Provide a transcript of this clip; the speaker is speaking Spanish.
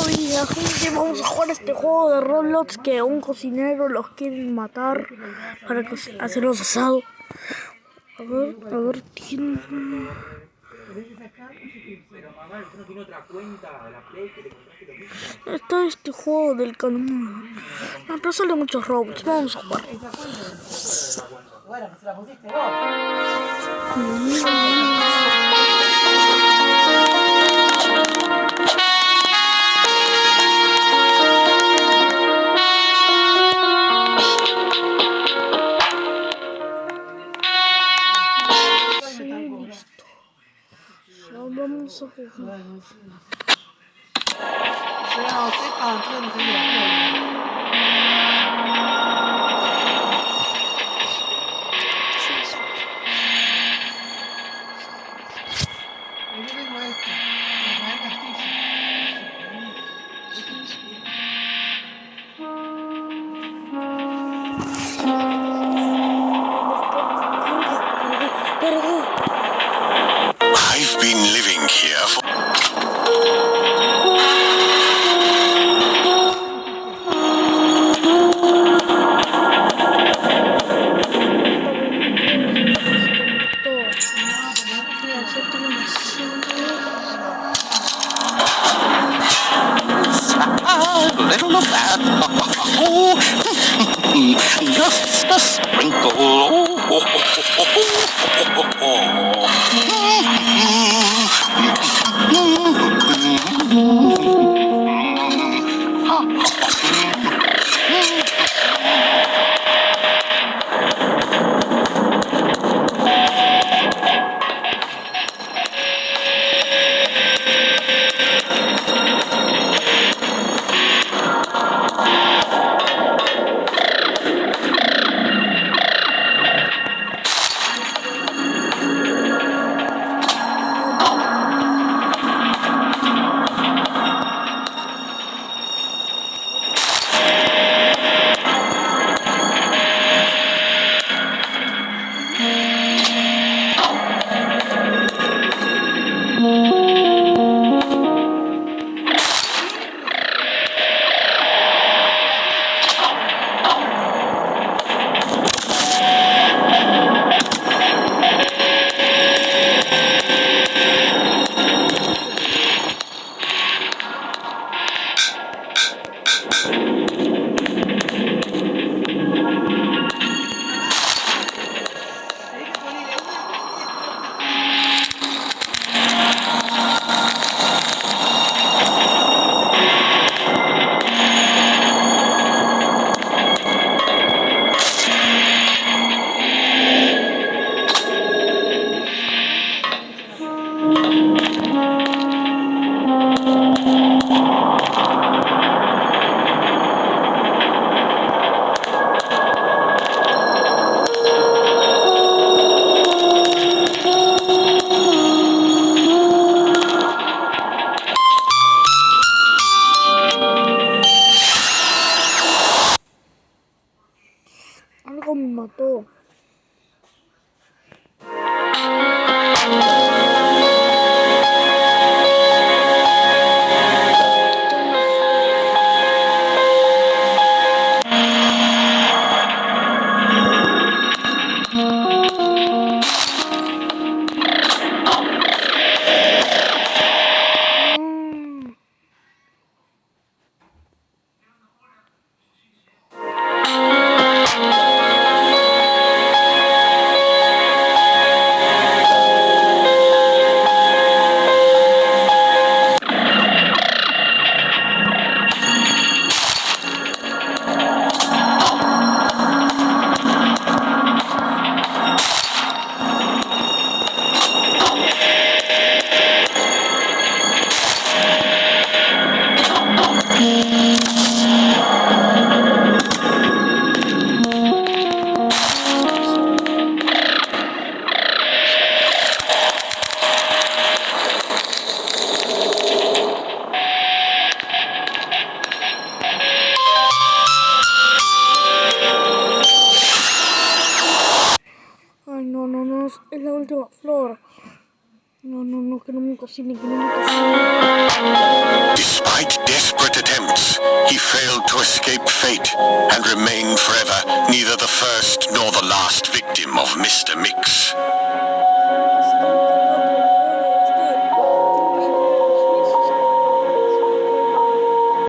Hoy gente vamos a jugar este juego de Roblox que a un cocinero los quieren matar para hacerlos asado. A ver, tiene... Está este juego del canon. No, pero sale muchos Roblox, vamos a jugar. Bueno, pues la pusiste vos. Vamos a jugar. I've been living here for... A little of that. Just a sprinkle. Algo me mató. Es la última flor. No, que no me cocine, que no me cocine. Despite desperate he failed to escape fate and remained forever neither the first nor the last victim of Mr. Mix.